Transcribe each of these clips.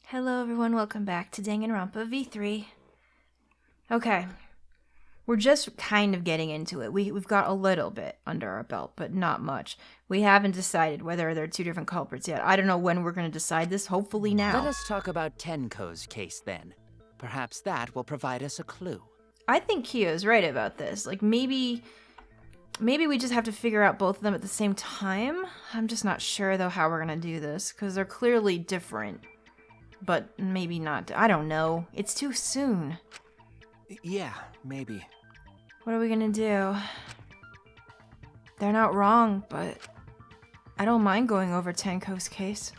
Hello everyone, welcome back to Danganronpa V3. Okay, we're just kind of getting into it. We've got a little bit under our belt, but not much. We haven't decided whether there are two different culprits yet. I don't know when we're going to decide this, hopefully now. Let us talk about Tenko's case then. Perhaps that will provide us a clue. I think Kiyo's right about this. Like, maybe we just have to figure out both of them at the same time. I'm just not sure, though, how we're going to do this, because they're clearly different. But maybe not. I don't know. It's too soon. Yeah, maybe. What are we gonna do? They're not wrong, but I don't mind going over Tenko's case.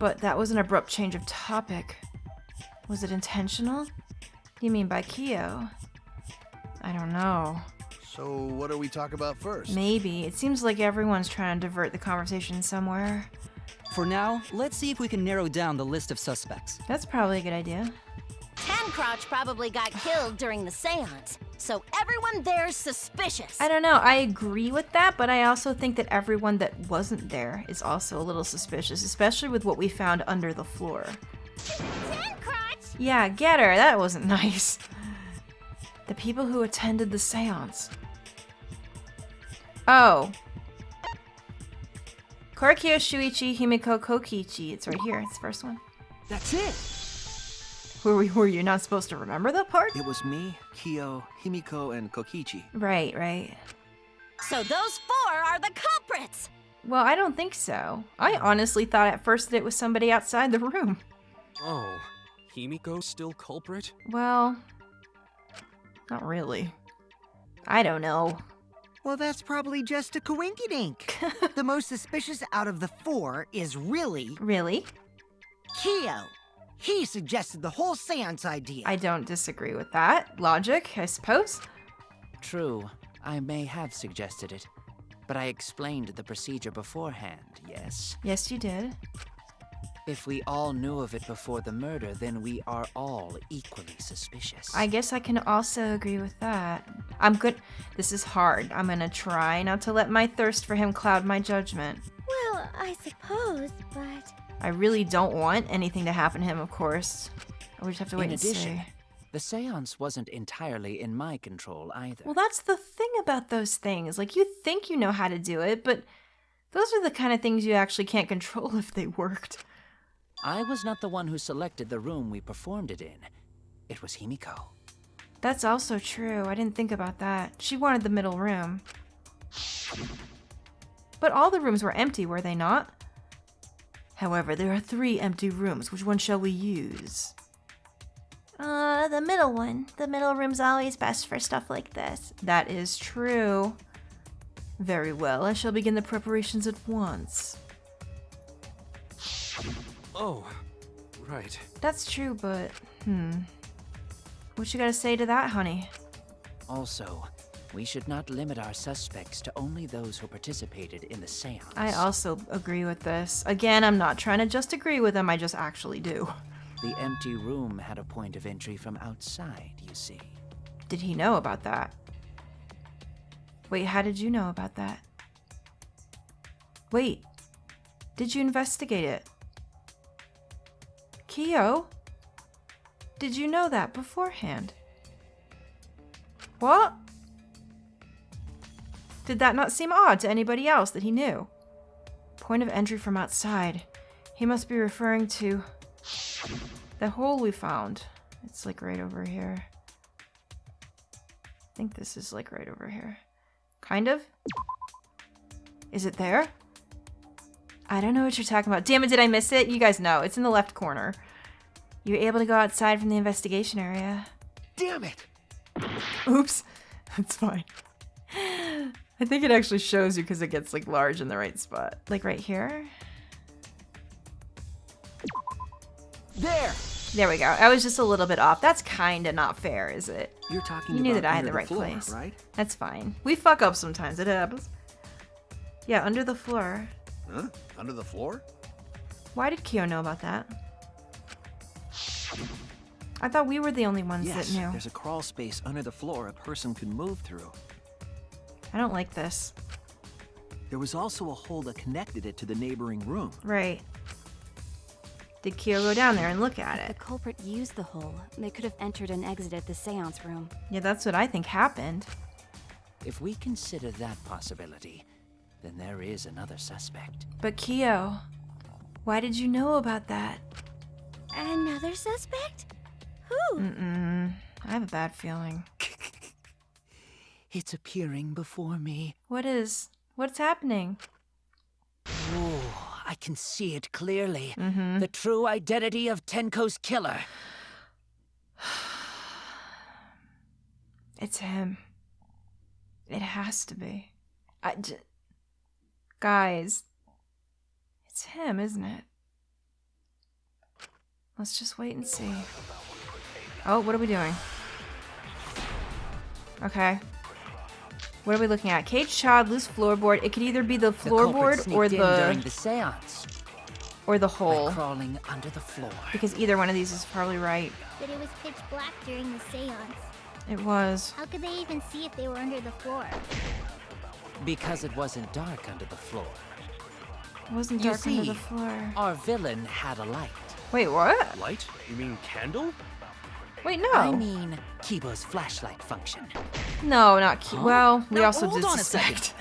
But that was an abrupt change of topic. Was it intentional? You mean by Kiyo? I don't know. So what do we talk about first? Maybe. It seems like everyone's trying to divert the conversation somewhere. For now, let's see if we can narrow down the list of suspects. That's probably a good idea. Tancrotch probably got killed during the seance, so everyone there's suspicious. I don't know. I agree with that, but I also think that everyone that wasn't there is also a little suspicious, especially with what we found under the floor. Tancrotch! Yeah, get her. That wasn't nice. The people who attended the seance. Oh. Korakyo, Shuichi, Himiko, Kokichi. It's right here. It's the first one. That's it! Were you not supposed to remember that part? It was me, Kiyo, Himiko, and Kokichi. Right. So those four are the culprits! Well, I don't think so. I honestly thought at first that it was somebody outside the room. Oh, Himiko's still culprit? Well, not really. I don't know. Well, that's probably just a coinkydink. The most suspicious out of the four is really Really? Kiyo. He suggested the whole seance idea. I don't disagree with that. Logic, I suppose. True, I may have suggested it, but I explained the procedure beforehand, yes? Yes, you did. If we all knew of it before the murder, then we are all equally suspicious. I guess I can also agree with that. I'm good. This is hard. I'm gonna try not to let my thirst for him cloud my judgment. Well, I suppose, but... I really don't want anything to happen to him, of course. I would just have to wait In and addition, see. the seance wasn't entirely in my control either. Well, that's the thing about those things. Like, you think you know how to do it, but those are the kind of things you actually can't control if they worked. I was not the one who selected the room we performed it in. It was Himiko. That's also true. I didn't think about that. She wanted the middle room. But all the rooms were empty, were they not? However, there are 3 empty rooms. Which one shall we use? The middle one. The middle room's always best for stuff like this. That is true. Very well, I shall begin the preparations at once. Oh, right. That's true, but, what you gotta say to that, honey? Also, we should not limit our suspects to only those who participated in the seance. I also agree with this. Again, I'm not trying to just agree with him, I just actually do. The empty room had a point of entry from outside, you see. Did he know about that? Wait, how did you know about that? Wait, did you investigate it? Kiyo? Did you know that beforehand? What? Did that not seem odd to anybody else that he knew? Point of entry from outside. He must be referring to the hole we found. It's like right over here. I think this is like right over here. Kind of? Is it there? I don't know what you're talking about. Damn it, did I miss it? You guys know. It's in the left corner. You were able to go outside from the investigation area. Damn it! Oops. That's fine. I think it actually shows you because it gets like large in the right spot. Like right here. There we go. I was just a little bit off. That's kind of not fair, is it? You're talking You about knew that I had under the right floor, place. right? That's fine. We fuck up sometimes. It happens. Yeah, under the floor. Huh? Under the floor? Why did Kiyo know about that? I thought we were the only ones Yes, that knew. there's a crawl space under the floor a person could move through. I don't like this. There was also a hole that connected it to the neighboring room. Right. Did Kyo go down there and look at The it? culprit used the hole. They could have entered and exited the seance room. Yeah, that's what I think happened. If we consider that possibility, then there is another suspect. But Kyo, why did you know about that? Another suspect? Who? I have a bad feeling. It's appearing before me. What's happening? Oh, I can see it clearly. The true identity of Tenko's killer. It's him. It has to be. Guys, it's him, isn't it? Let's just wait and see. Oh, what are we doing? Okay. What are we looking at? Cage child, loose floorboard. It could either be the The culprit floorboard or sneaked in during the seance the by hole. crawling under the floor. Because either one of these is probably right. But it was pitch black during the seance. It was. How could they even see if they were under the floor? Because it wasn't dark under the floor. It wasn't You dark under see, the floor. Our villain had a light. Wait, what? Light? You mean candle? Wait, no. I mean, Kibo's flashlight function. No, not Ki. Well, we Now, also hold did on a suspect.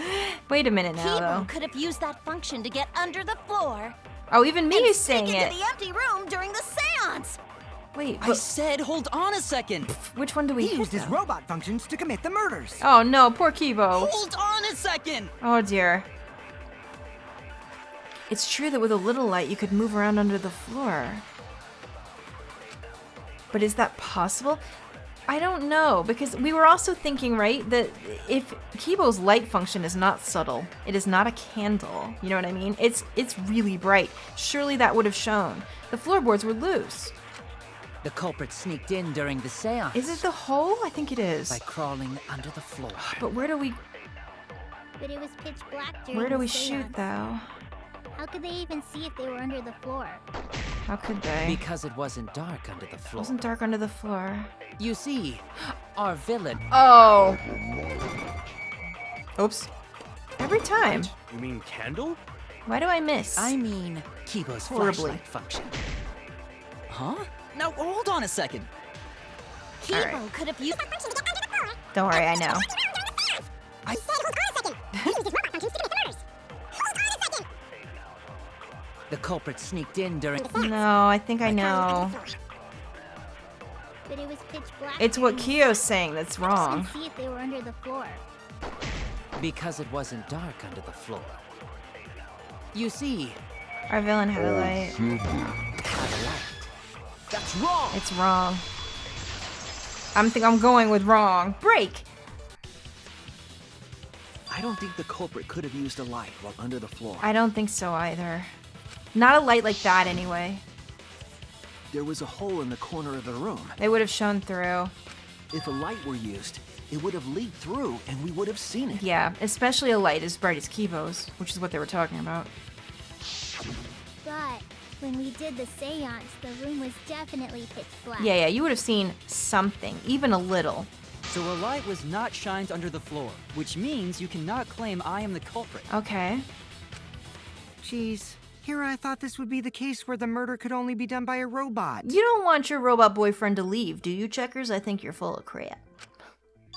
Wait a minute now, Kibo though. could have used that function to get under the floor. Oh, even me and is saying sneak it. into the empty room during the seance. Wait, I but said hold on a second. which one do we He hit, used his though? robot functions to commit the murders. Oh no, poor Kibo. Hold on a second. Oh dear. It's true that with a little light you could move around under the floor. But is that possible? I don't know, because we were also thinking, right, that if Kibo's light function is not subtle, it is not a candle, you know what I mean? It's really bright. Surely that would have shown. The floorboards were loose. The culprit sneaked in during the seance Is it the hole? I think it is. by crawling under the floor. But where do we But it was pitch black during where do the we seance. shoot though? How could they even see if they were under the floor? How could they? Because it wasn't dark under the It floor. wasn't dark under the floor. You see, our villain. Oh. Oops. Every time. You mean candle? Why do I miss? I mean, Kibo's Horribly. flashlight function. Huh? Now hold on a second. Kibo Alright. could have used that function to get under the floor. Don't worry, I know. I said hold on a second. He used his robot functions to commit the murders. Hold on a second. The culprit sneaked in during. No, I think I know. But it was pitch black. It's what during the Kyo's saying that's seance. wrong. See if they were under the floor. Because it wasn't dark under the floor. You see, Our villain had a light. had a light. That's wrong! It's wrong. I'm going with wrong. Break! I don't think the culprit could have used a light while under the floor. I don't think so either. Not a light like that anyway. There was a hole in the corner of the room. It would have shone through. If a light were used, it would have leaked through and we would have seen it. Yeah, especially a light as bright as Kibo's, which is what they were talking about. But when we did the seance, the room was definitely pitch black. Yeah, you would have seen something, even a little. So a light was not shined under the floor, which means you cannot claim I am the culprit. Okay. Jeez, here I thought this would be the case where the murder could only be done by a robot. You don't want your robot boyfriend to leave, do you, Checkers? I think you're full of crap.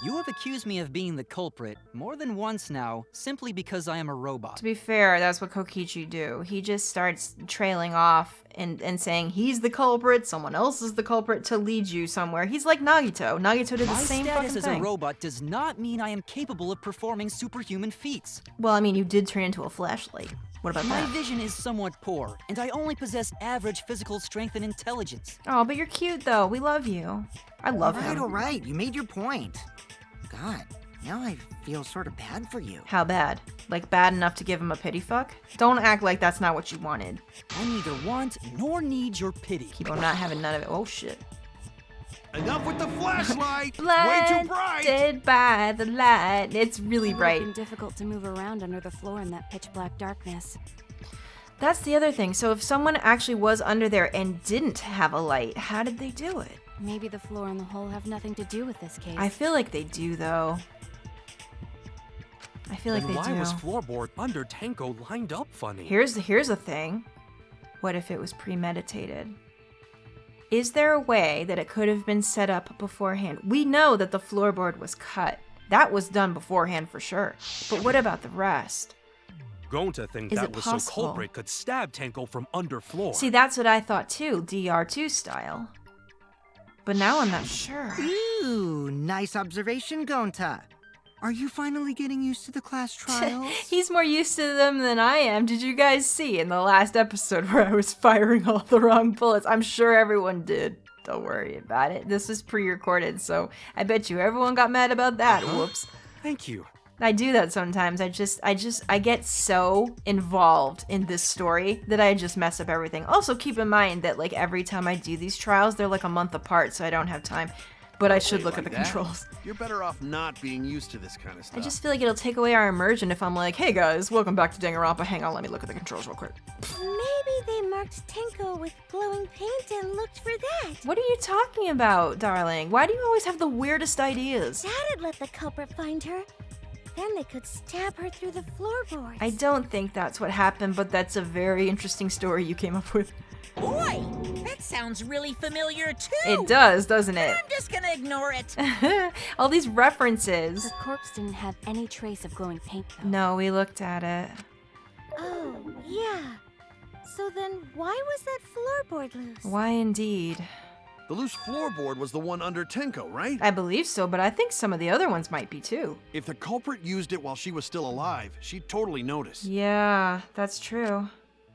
You have accused me of being the culprit more than once now, simply because I am a robot. To be fair, that's what Kokichi do. He just starts trailing off and saying he's the culprit, someone else is the culprit to lead you somewhere. He's like Nagito. Nagito did the My same status fucking as thing. a robot does not mean I am capable of performing superhuman feats. Well, I mean, you did turn into a flashlight. What about My that? vision is somewhat poor, and I only possess average physical strength and intelligence. Oh, but you're cute though. We love you. I love All him. right, you made your point. God, now I feel sort of bad for you. How bad? Like bad enough to give him a pity fuck? Don't act like that's not what you wanted. I neither want nor need your pity. Keep on not having none of it. Oh shit. Enough with the flashlight! Way too bright! Blinded by the light. It's really It would bright. have been difficult to move around under the floor in that pitch black darkness. That's the other thing. So if someone actually was under there and didn't have a light, how did they do it? Maybe the floor and the hole have nothing to do with this case. I feel like they do though. I feel like Then they why do. was floorboard under Tenko lined up funny? Here's a thing. What if it was premeditated? Is there a way that it could have been set up beforehand? We know that the floorboard was cut. That was done beforehand for sure. But what about the rest? Going to think Is that it was possible? so culprit could stab Tenko from underfloor. See, that's what I thought too, DR2 style. But now I'm not sure. Ooh, nice observation, Gonta. Are you finally getting used to the class trials? He's more used to them than I am. Did you guys see in the last episode where I was firing all the wrong bullets? I'm sure everyone did. Don't worry about it. This was pre-recorded, so I bet you everyone got mad about that. Whoops. Thank you. I do that sometimes. I get so involved in this story that I just mess up everything. Also, keep in mind that like every time I do these trials, they're like a month apart, so I don't have time. But I should look at the controls. You're better off not being used to this kind of stuff. I just feel like it'll take away our immersion if I'm like, hey guys, welcome back to Danganronpa. Hang on, let me look at the controls real quick. Maybe they marked Tenko with glowing paint and looked for that. What are you talking about, darling? Why do you always have the weirdest ideas? That'd let the culprit find her. Then they could stab her through the floorboards. I don't think that's what happened, but that's a very interesting story you came up with. Boy, that sounds really familiar too. It does, doesn't it? I'm just gonna ignore it. All these references. Her corpse didn't have any trace of glowing paint, though. No, we looked at it. Oh, yeah. So then why was that floorboard loose? Why indeed? The loose floorboard was the one under Tenko, right? I believe so, but I think some of the other ones might be too. If the culprit used it while she was still alive, she'd totally notice. Yeah, that's true.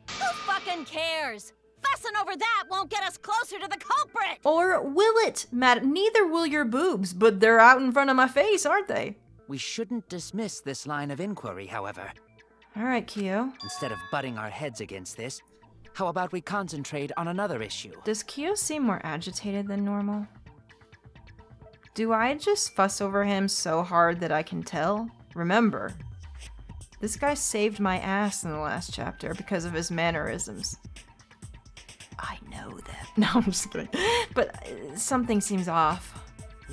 Who fucking cares? Fussing over that won't get us closer to the culprit! Or will it? Matt, neither will your boobs, but they're out in front of my face, aren't they? We shouldn't dismiss this line of inquiry, however. All right, Kyo. Instead of butting our heads against this, how about we concentrate on another issue? Does Kyo seem more agitated than normal? Do I just fuss over him so hard that I can tell? Remember, this guy saved my ass in the last chapter because of his mannerisms. I know that. No, I'm just kidding. But something seems off.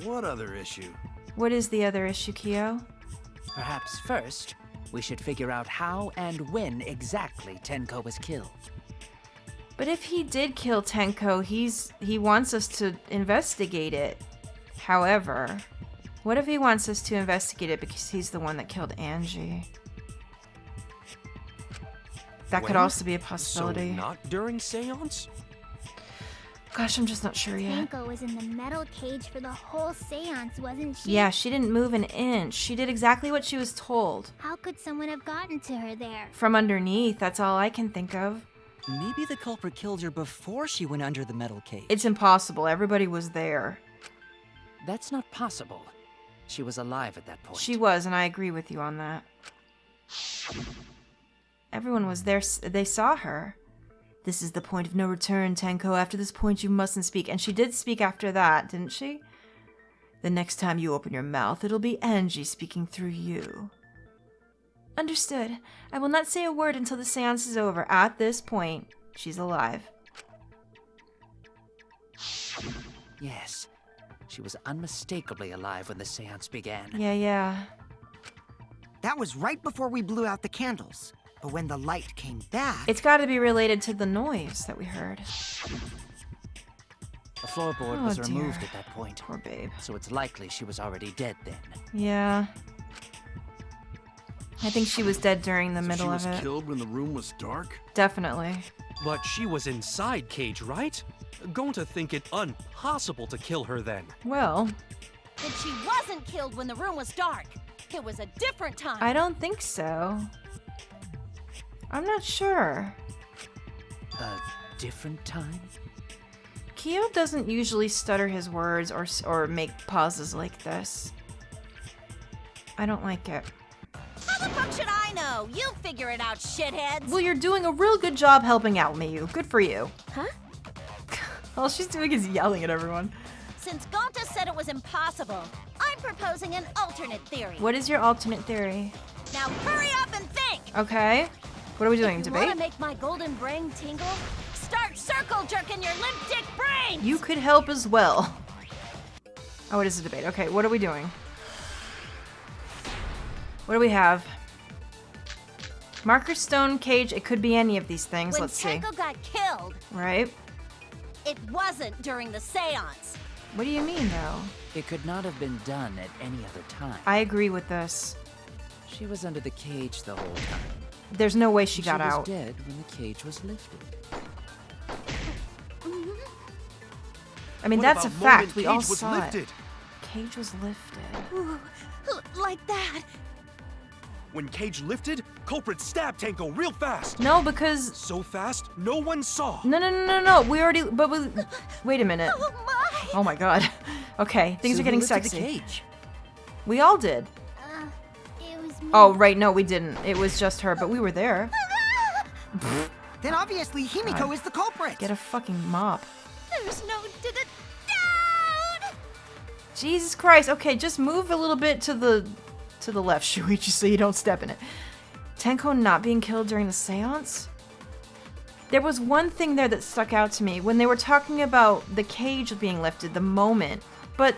What other issue? What is the other issue, Kyo? Perhaps first, we should figure out how and when exactly Tenko was killed. But if he did kill Tenko, he wants us to investigate it. However, what if he wants us to investigate it because he's the one that killed Angie? That could When? also be a possibility. So not during seance? Gosh, I'm just not sure yet. Tenko was in the metal cage for the whole seance, wasn't she? Yeah, she didn't move an inch. She did exactly what she was told. How could someone have gotten to her there? From underneath, that's all I can think of. Maybe the culprit killed her before she went under the metal cage. It's impossible. Everybody was there. That's not possible. She was alive at that point. She was, and I agree with you on that. Everyone was there. They saw her. This is the point of no return, Tenko. After this point, you mustn't speak. And she did speak after that, didn't she? The next time you open your mouth, it'll be Angie speaking through you. Understood. I will not say a word until the seance is over. At this point, she's alive. Yes. She was unmistakably alive when the seance began. Yeah. That was right before we blew out the candles. But when the light came back... It's got to be related to the noise that we heard. The floorboard Oh, was dear. removed at that point. Poor babe. So it's likely she was already dead then. Yeah. I think she was dead during the middle of she was it. killed when the room was dark? Definitely. But she was inside Cage, right? Going to think it impossible to kill her then. Well, And she wasn't killed when the room was dark. It was a different time. I don't think so. I'm not sure. A different time? Kyo doesn't usually stutter his words or make pauses like this. I don't like it. How the fuck should I know? You figure it out, shitheads. Well, you're doing a real good job helping out, Miyu. Good for you. Huh? All she's doing is yelling at everyone. Since Gonta said it was impossible, I'm proposing an alternate theory. What is your alternate theory? Now hurry up and think! Okay. What are we doing? If you Debate? want to make my golden brain tingle? Start circle jerking your limp dick brains! You could help as well. Oh, it is a debate. Okay, what are we doing? What do we have? Marker stone, cage, it could be any of these things. When Let's see. Tenko got killed, Right? it wasn't during the seance. What do you mean, though? It could not have been done at any other time. I agree with this. She was under the cage the whole time. There's no way she got She was out. dead when the cage was lifted. I mean, What that's a about fact. moment We Cage all was saw lifted? it. Cage was lifted. Ooh, like that. When Cage lifted, culprit stabbed Tenko real fast. No, because So fast, no one saw. no. We already. But we. Wait a minute. Oh my! Oh my god. Okay, things So are who getting lifted the sexy. cage? We all did. It was me. Oh right, no, we didn't. It was just her, but we were there. Then obviously Himiko is the culprit. Get a fucking mop. There's no down. Jesus Christ. Okay, just move a little bit to the left, Shuichi, so you don't step in it. Tenko not being killed during the seance? There was one thing there that stuck out to me when they were talking about the cage being lifted, the moment. But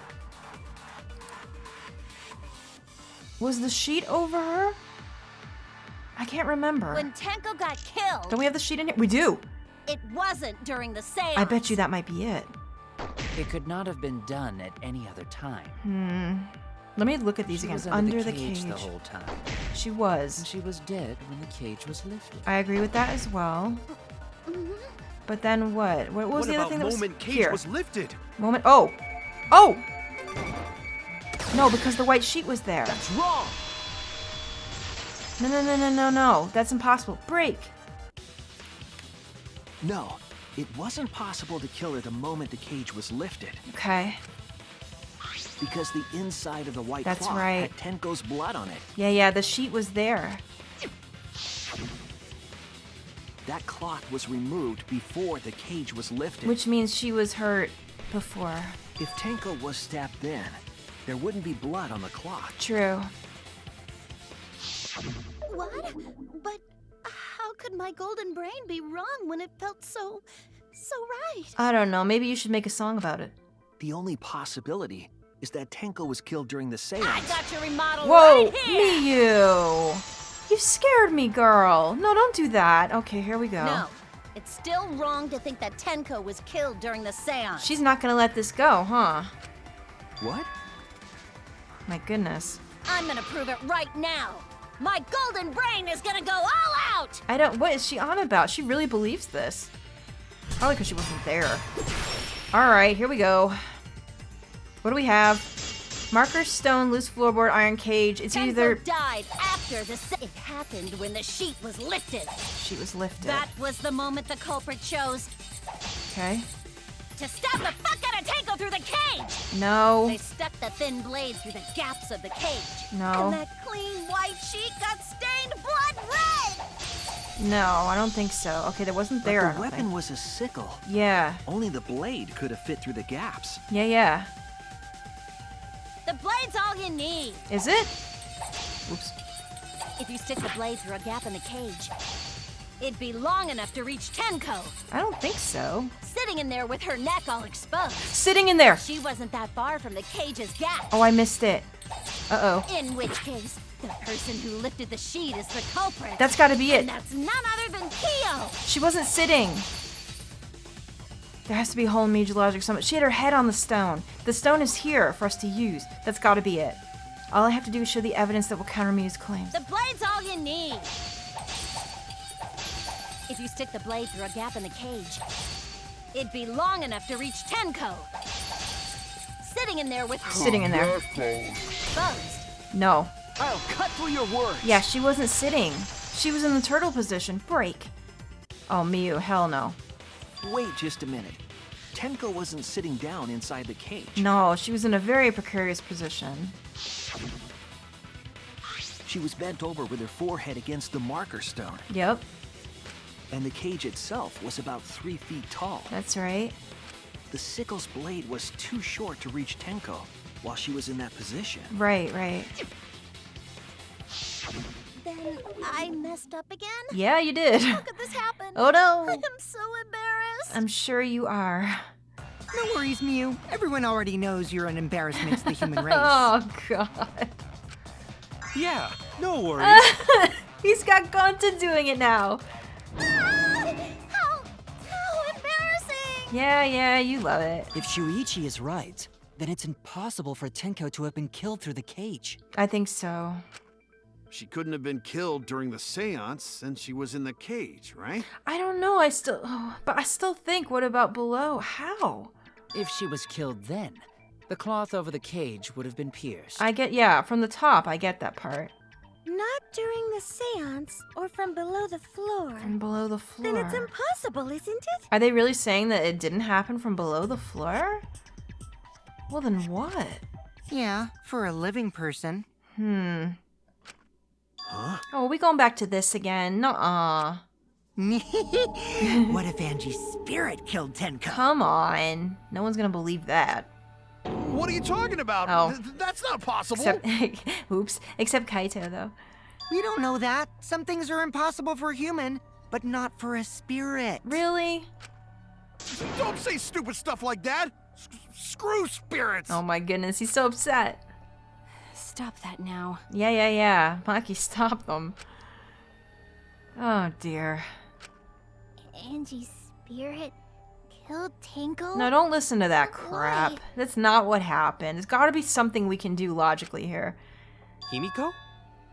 was the sheet over her? I can't remember. When Tenko got killed, Don't we have the sheet in here? We do. it wasn't during the seance. I bet you that might be it. It could not have been done at any other time. Let me look at these She again. was Under the cage. the whole time. She was. And she was dead when the cage was lifted. I agree with that as well. But then what? What was What the other about thing that was moment Cage here? was lifted? Moment. Oh. Oh. No, because the white sheet was there. That's wrong. No. That's impossible. Break. No, it wasn't possible to kill her the moment the cage was lifted. Okay. Because the inside of the white That's cloth right. had Tenko's blood on it. Yeah. The sheet was there. That cloth was removed before the cage was lifted. Which means she was hurt before. If Tenko was stabbed then, there wouldn't be blood on the cloth. True. What? But how could my golden brain be wrong when it felt so right? I don't know. Maybe you should make a song about it. The only possibility is that Tenko was killed during the seance. I got your remodel Whoa, right here. Miyu! You scared me, girl. No, don't do that. Okay, here we go. No, it's still wrong to think that Tenko was killed during the seance. She's not gonna let this go, huh? What? My goodness. I'm gonna prove it right now. My golden brain is gonna go all out. I don't. What is she on about? She really believes this. Probably because she wasn't there. Alright, here we go. What do we have? Marker, stone, loose floorboard, iron cage. It's Tenko either. died after the It happened when the sheet was lifted. She was lifted. That was the moment the culprit chose Okay. to stab the fuck out of Tenko through the cage. No. They stuck the thin blade through the gaps of the cage. No. And that clean white sheet got stained blood red. No, I don't think so. Okay, that wasn't there. I But the don't weapon think. was a sickle. Yeah. Only the blade could have fit through the gaps. Yeah. The blade's all you need. Is it? Oops. If you stick the blade through a gap in the cage, it'd be long enough to reach Tenko, I don't think so. sitting in there with her neck all exposed. Sitting in there. She wasn't that far from the cage's gap. Oh, I missed it. Uh-oh. In which case, the person who lifted the sheet is the culprit. That's gotta be it. And that's none other than Kyo. She wasn't sitting. There has to be a hole in Meiji logic somewhere. She had her head on the stone. The stone is here for us to use. That's gotta be it. All I have to do is show the evidence that will counter Miyu's claims. The blade's all you need. If you stick the blade through a gap in the cage, it'd be long enough to reach Tenko, sitting in there with her Sitting in there. exposed. No. I'll cut through your words. Yeah, she wasn't sitting. She was in the turtle position. Break. Oh, Miyu, hell no. Wait just a minute. Tenko wasn't sitting down inside the cage. No, she was in a very precarious position. She was bent over with her forehead against the marker stone. Yep, And the cage itself was about 3 feet tall. that's right. The sickle's blade was too short to reach Tenko while she was in that position. Right. Then I messed up again? Yeah, you did. How could this happen? Oh no. I'm so embarrassed. I'm sure you are. No worries, Miyu. Everyone already knows you're an embarrassment to the human race. Oh, God. Yeah, no worries. He's got Gonta doing it now. Ah, how embarrassing! Yeah, you love it. If Shuichi is right, then it's impossible for Tenko to have been killed through the cage. I think so. She couldn't have been killed during the seance since she was in the cage, right? I don't know. But I still think, what about below? How? If she was killed then, the cloth over the cage would have been pierced. From the top, I get that part. Not during the seance or from below the floor. From below the floor. Then it's impossible, isn't it? Are they really saying that it didn't happen from below the floor? Well, then what? Yeah, for a living person. Huh? Oh, are we going back to this again? Nuh-uh. What if Angie's spirit killed Tenko? Come on. No one's gonna believe that. What are you talking about? Oh. That's not possible. Except Kaito, though. We don't know that. Some things are impossible for a human, but not for a spirit. Really? Don't say stupid stuff like that. Screw spirits. Oh my goodness, he's so upset. Stop that now. Yeah. Maki, stop them. Oh dear. Angie's spirit killed Tenko? No, don't listen to that But crap. why? That's not what happened. There's gotta be something we can do logically here. Himiko?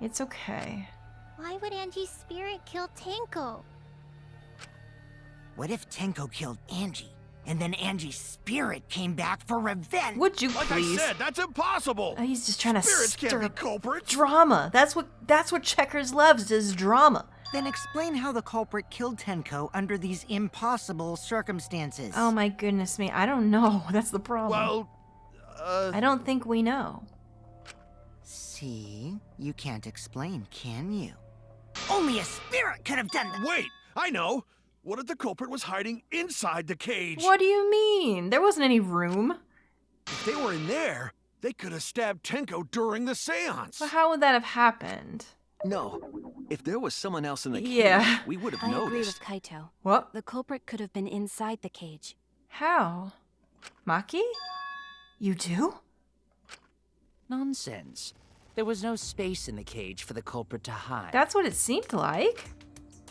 It's okay. Why would Angie's spirit kill Tenko? What if Tenko killed Angie, and then Angie's spirit came back for revenge? Would you Like please? I said, that's impossible. Oh, he's just trying to Spirits stir can't be up culprits. drama. That's what Checkers loves, is drama. Then explain how the culprit killed Tenko under these impossible circumstances. Oh my goodness me, I don't know. That's the problem. Well, I don't think we know. See? You can't explain, can you? Only a spirit could have done that. wait, I know. What if the culprit was hiding inside the cage? What do you mean? There wasn't any room. If they were in there, they could have stabbed Tenko during the seance. Well, how would that have happened? No. If there was someone else in the cage, Yeah. we would have I agree noticed. with Kaito. What? The culprit could have been inside the cage. How? Maki? You do? Nonsense. There was no space in the cage for the culprit to hide. That's what it seemed like.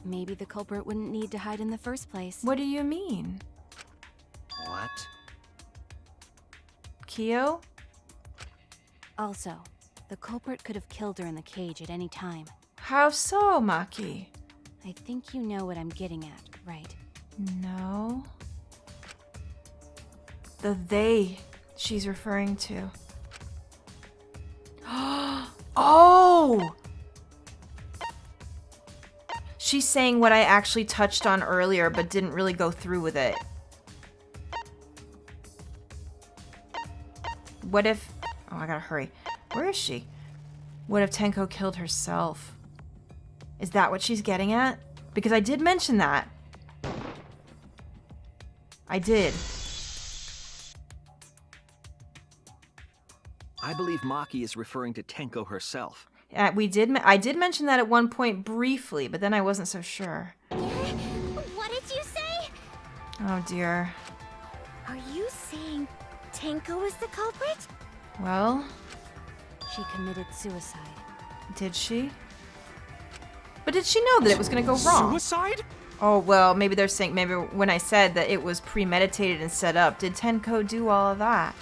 Maybe the culprit wouldn't need to hide in the first place. What do you mean? What? Kyo? Also, the culprit could have killed her in the cage at any time. How so, Maki? I think you know what I'm getting at, right? No. The they she's referring to. Oh! She's saying what I actually touched on earlier but didn't really go through with it. What if... Oh, I gotta hurry. Where is she? What if Tenko killed herself? Is that what she's getting at? Because I did mention that. I did. I believe Maki is referring to Tenko herself. I did mention that at one point briefly, but then I wasn't so sure. What did you say? Oh dear. Are you saying Tenko is the culprit? Well, She committed suicide. did she? But did she know that it was gonna go wrong? Suicide? Oh, well, maybe they're saying, maybe when I said that it was premeditated and set up, did Tenko do all of that?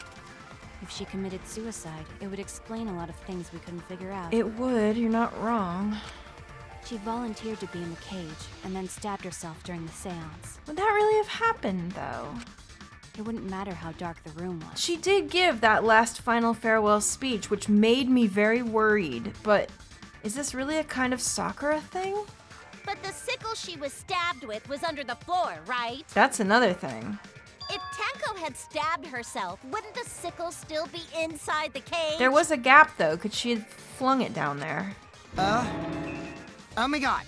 If she committed suicide, it would explain a lot of things we couldn't figure out. It would, you're not wrong. She volunteered to be in the cage and then stabbed herself during the seance. Would that really have happened, though? It wouldn't matter how dark the room was. She did give that last final farewell speech, which made me very worried, but is this really a kind of Sakura thing? But the sickle she was stabbed with was under the floor, right? That's another thing. If Tenko had stabbed herself, wouldn't the sickle still be inside the cage? There was a gap, though. Could she have flung it down there? Oh my god.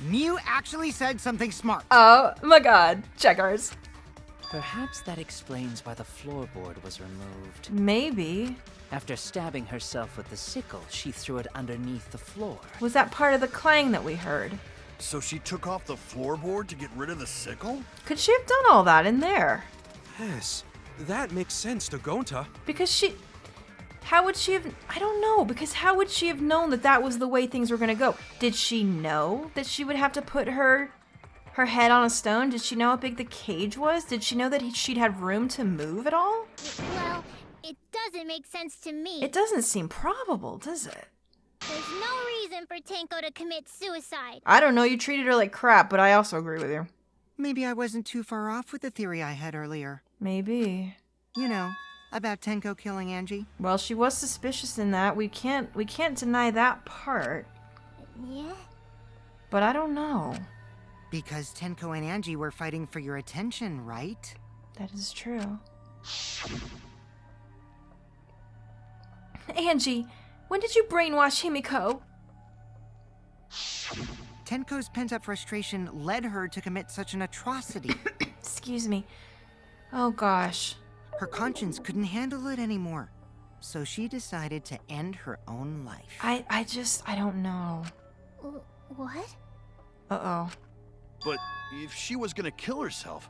Mew actually said something smart. Oh my god. Checkers. Perhaps that explains why the floorboard was removed. Maybe. After stabbing herself with the sickle, she threw it underneath the floor. Was that part of the clang that we heard? So she took off the floorboard to get rid of the sickle? Could she have done all that in there? Yes, that makes sense to Gonta. Because she... How would she have... I don't know, because how would she have known that that was the way things were gonna go? Did she know that she would have to put her head on a stone? Did she know how big the cage was? Did she know that she'd have room to move at all? Well, it doesn't make sense to me. It doesn't seem probable, does it? There's no reason for Tenko to commit suicide. I don't know, you treated her like crap, but I also agree with you. Maybe I wasn't too far off with the theory I had earlier. Maybe. You know, about Tenko killing Angie. Well, she was suspicious in that. We can't deny that part. Yeah? But I don't know. Because Tenko and Angie were fighting for your attention, right? That is true. Angie, when did you brainwash Himiko? Tenko's pent-up frustration led her to commit such an atrocity. Excuse me. Oh gosh. Her conscience couldn't handle it anymore. So she decided to end her own life. I don't know. What? Uh-oh. But if she was gonna kill herself,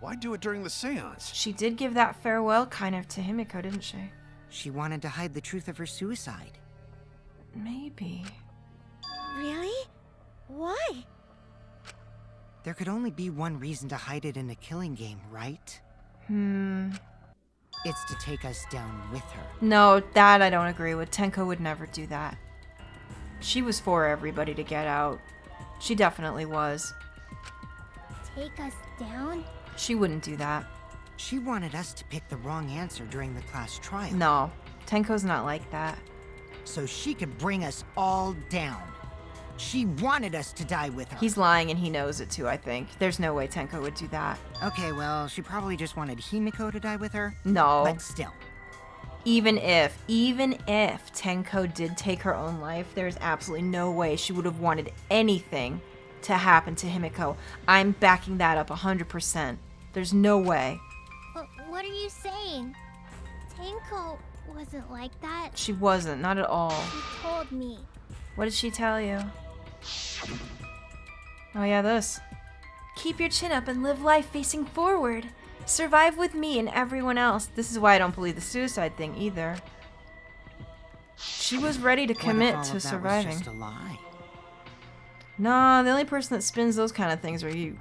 why do it during the seance? She did give that farewell kind of to Himiko, didn't she? She wanted to hide the truth of her suicide. Maybe. Really? Why? There could only be one reason to hide it in a killing game, right? It's to take us down with her. No, that I don't agree with. Tenko would never do that. She was for everybody to get out. She definitely was. Take us down? She wouldn't do that. She wanted us to pick the wrong answer during the class trial. No, Tenko's not like that. So she could bring us all down. She wanted us to die with her. He's lying and he knows it too, I think. There's no way Tenko would do that. Okay, well, she probably just wanted Himiko to die with her. No. But still. Even if Tenko did take her own life, there's absolutely no way she would have wanted anything to happen to Himiko. I'm backing that up 100%. There's no way. What are you saying? Tenko wasn't like that. She wasn't, not at all. She told me. What did she tell you? Oh yeah, this. Keep your chin up and live life facing forward. Survive with me and everyone else. This is why I don't believe the suicide thing either. She was ready to commit to surviving. Was just a lie? No, the only person that spins those kind of things are you.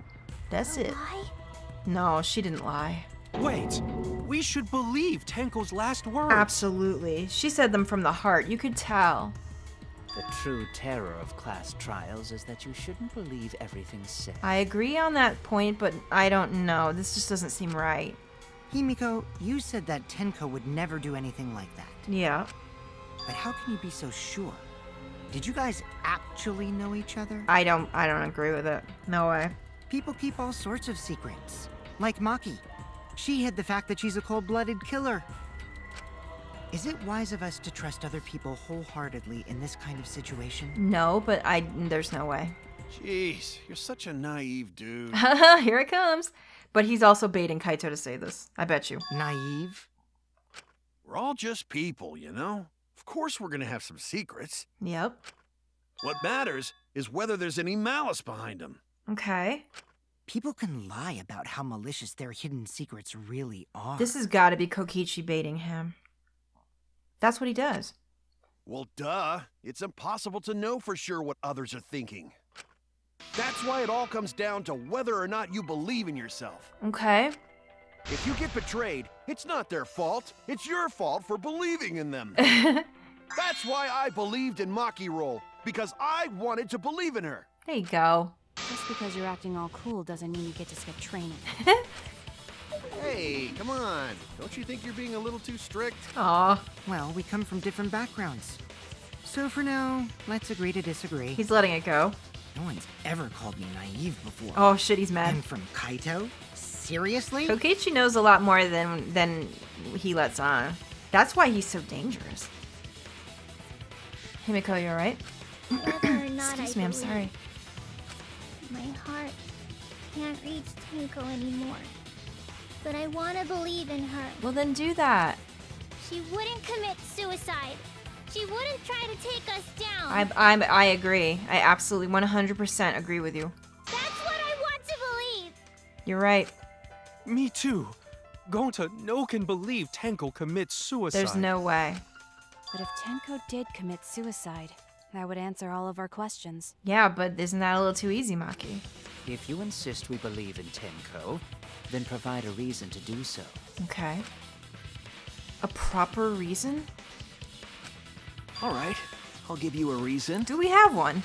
That's it. Lie? No, she didn't lie. Wait, we should believe Tenko's last words. Absolutely. She said them from the heart. You could tell. The true terror of class trials is that you shouldn't believe everything said. I agree on that point, but I don't know. This just doesn't seem right. Himiko, you said that Tenko would never do anything like that. Yeah. But how can you be so sure? Did you guys actually know each other? I don't agree with it. No way. People keep all sorts of secrets. Like Maki. She hid the fact that she's a cold-blooded killer. Is it wise of us to trust other people wholeheartedly in this kind of situation? No, but there's no way. Jeez, you're such a naive dude. Here it comes. But he's also baiting Kaito to say this. I bet you. Naive? We're all just people, you know? Of course we're gonna have some secrets. Yep. What matters is whether there's any malice behind them. Okay. People can lie about how malicious their hidden secrets really are. This has got to be Kokichi baiting him. That's what he does. Well, duh. It's impossible to know for sure what others are thinking. That's why it all comes down to whether or not you believe in yourself. Okay. If you get betrayed, it's not their fault. It's your fault for believing in them. That's why I believed in Maki Roll, because I wanted to believe in her. There you go. Just because you're acting all cool doesn't mean you get to skip training. Hey, come on. Don't you think you're being a little too strict? Aw. Well, we come from different backgrounds. So for now, let's agree to disagree. He's letting it go. No one's ever called me naive before. Oh shit, he's mad. And from Kaito? Seriously? Kokichi knows a lot more than he lets on. That's why he's so dangerous. Himiko, you alright? Whether or not Excuse me, I'm sorry. My heart can't reach Tenko anymore. But I want to believe in her. Well then do that. She wouldn't commit suicide. She wouldn't try to take us down. I agree. I absolutely 100% agree with you. That's what I want to believe. You're right. Me too. Gonta no can believe Tenko commits suicide. There's no way. But if Tenko did commit suicide, that would answer all of our questions. Yeah, but isn't that a little too easy, Maki? If you insist we believe in Tenko, then provide a reason to do so. Okay. A proper reason? All right, I'll give you a reason. Do we have one?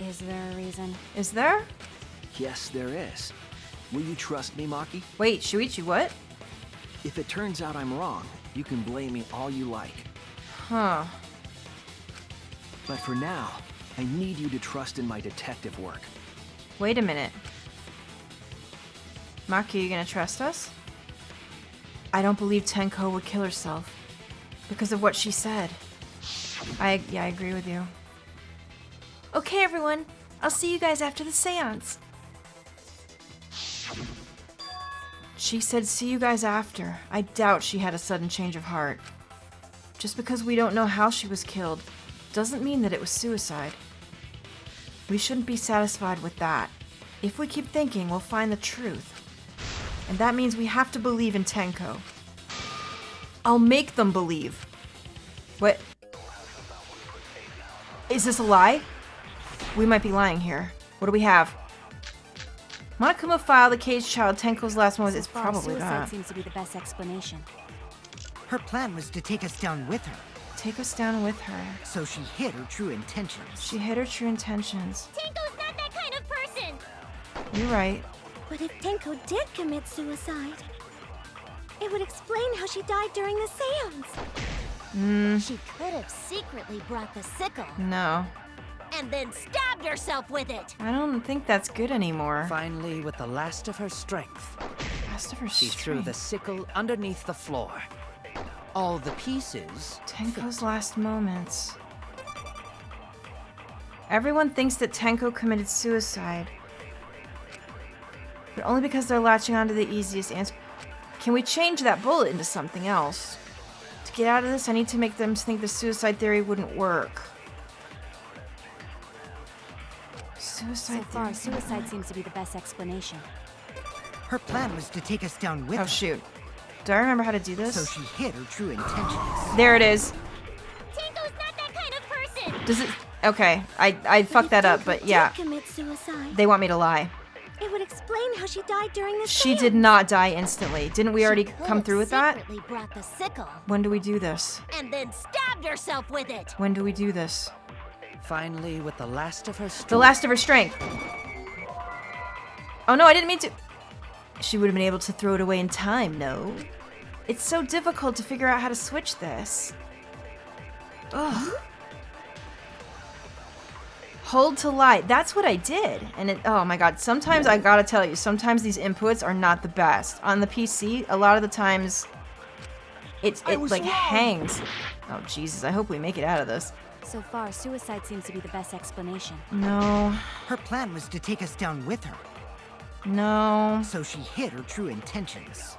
Is there a reason? Is there? Yes, there is. Will you trust me, Maki? Wait, Shuichi, what? If it turns out I'm wrong, you can blame me all you like. Huh. But for now, I need you to trust in my detective work. Wait a minute. Maki, you gonna trust us? I don't believe Tenko would kill herself because of what she said. I agree with you. Okay, everyone. I'll see you guys after the seance. She said see you guys after. I doubt she had a sudden change of heart. Just because we don't know how she was killed doesn't mean that it was suicide. We shouldn't be satisfied with that. If we keep thinking, we'll find the truth. And that means we have to believe in Tenko. I'll make them believe. What? Is this a lie? We might be lying here. What do we have? Monokuma file, the caged child, Tenko's last moment. It's probably suicide that. seems to be the best explanation. Her plan was to take us down with her, Take us down with her. so she hid her true intentions. She hid her true intentions. Tenko's not that kind of person! You're right. But if Tenko did commit suicide, it would explain how she died during the seance. She could have secretly brought the sickle No. and then stabbed herself with it. I don't think that's good anymore. Finally, with the last of her strength, Last of her she threw the sickle underneath the floor. All the pieces. Tenko's last moments. Everyone thinks that Tenko committed suicide. But only because they're latching onto the easiest answer. Can we change that bullet into something else? To get out of this, I need to make them think the suicide theory wouldn't work. Suicide So far, theory. suicide seems to be the best explanation. Her plan was to take us down with Oh her, shoot. Do I remember how to do so this? she hid her true intentions. There it is. Tenko's not that kind of person! Does it? Okay, I fucked that up, but yeah. If Tenko did commit suicide, They want me to lie. it would explain how she died during the She seance. did not die instantly. Didn't we already She could come have through with that? secretly brought the sickle When do we do this? and then stabbed herself with it. When do we do this? Finally, with the last of her strength. The last of her strength. Oh no, I didn't mean to. She would have been able to throw it away in time, no? It's so difficult to figure out how to switch this. Ugh. Hold to light. That's what I did. And it, oh my god, sometimes I gotta tell you, sometimes these inputs are not the best. On the PC, a lot of the times it like hangs. Oh Jesus, I hope we make it out of this. So far, suicide seems to be the best explanation. No. Her plan was to take us down with her, No. so she hid her true intentions.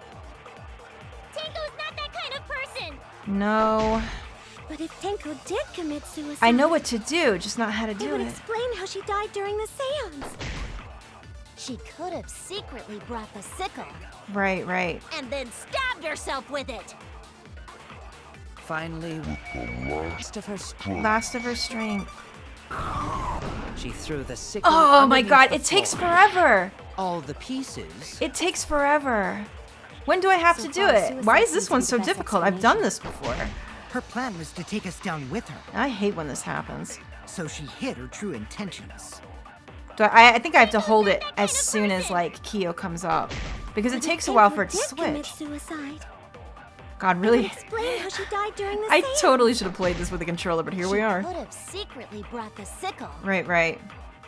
Tenko's not that kind of person! No. But if Tenko did commit suicide, I know what to do, just not how to it do would it. explain how she died during the seance. She could have secretly brought the sickle Right, right. and then stabbed herself with it. Finally, with the last of her strength. Last of her strength. She threw the sickle. Oh my underneath god, the it takes floor. forever. All the pieces. It takes forever. When do I have So to do far, it? Why is suicide this seems one to so be the best difficult? I've done explanation. this before. Her plan was to take us down with her, I hate when this happens. so she hid her true intentions. I think I have to hold it as soon as like Kyo comes up. Because it But if takes a while Tenko for it to did commit switch. suicide, God, it would really? explain how she died during the I seance. totally should have played this with a controller, but here we are. She could have secretly brought the sickle Right, right.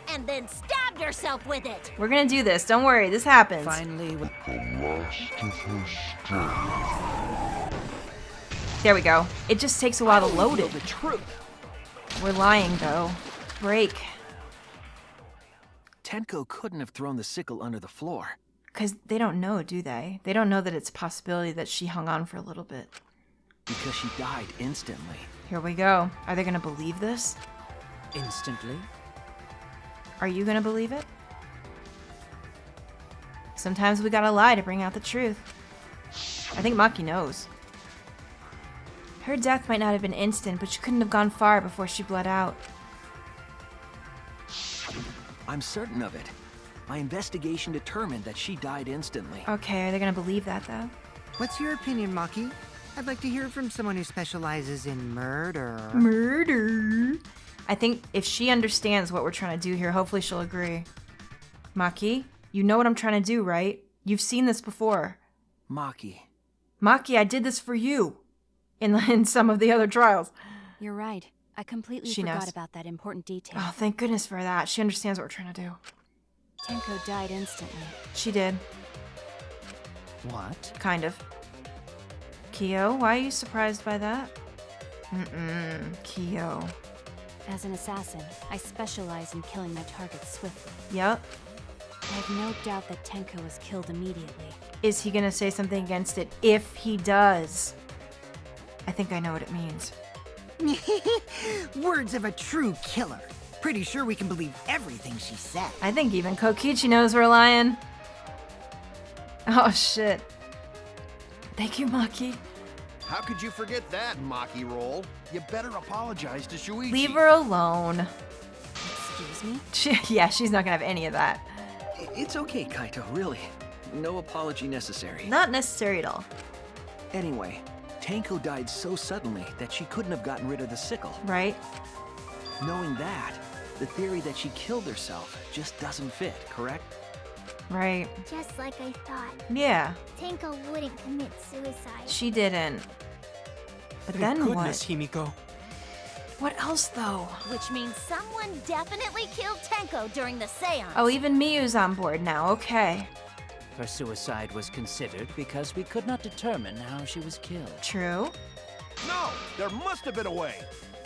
and then stabbed herself with it. We're gonna do this. Don't worry, this happens. Finally, with There we go. It just takes a while to load it. The truth. We're lying though. Break. Tenko couldn't have thrown the sickle under the floor. Because they don't know, do they? They don't know that it's a possibility that she hung on for a little bit. Because she died instantly. Here we go. Are they gonna believe this? instantly. Are you gonna believe it? Sometimes we gotta lie to bring out the truth. I think Maki knows. Her death might not have been instant, but she couldn't have gone far before she bled out. I'm certain of it. My investigation determined that she died instantly. Okay, are they gonna believe that, though? What's your opinion, Maki? I'd like to hear it from someone who specializes in murder. Murder. I think if she understands what we're trying to do here, hopefully she'll agree. Maki, you know what I'm trying to do, right? You've seen this before. Maki. Maki, I did this for you. In some of the other trials. You're right. I completely She forgot knows. about that important detail. Oh, thank goodness for that. She understands what we're trying to do. Tenko died instantly. She did. What? Kind of. Kyo, why are you surprised by that? Kyo. As an assassin, I specialize in killing my targets swiftly. Yep. I have no doubt that Tenko was killed immediately. Is he gonna say something against it? If he does. I think I know what it means. Words of a true killer. Pretty sure we can believe everything she said. I think even Kokichi knows we're lying. Oh shit. Thank you, Maki. How could you forget that, Maki Roll? You better apologize to Shuichi. Leave her alone. Excuse me? She's not gonna have any of that. It's okay, Kaito, really. No apology necessary. Not necessary at all. Anyway, Tenko died so suddenly that she couldn't have gotten rid of the sickle. Right? Knowing that, the theory that she killed herself just doesn't fit, correct? Right. Just like I thought. Yeah. Tenko wouldn't commit suicide. She didn't. But Thank then goodness, what? Himiko. What else, though? Which means someone definitely killed Tenko during the seance. Oh, even Miyu's on board now. Okay. Her suicide was considered because we could not determine how she was killed. True. No, there must have been a way.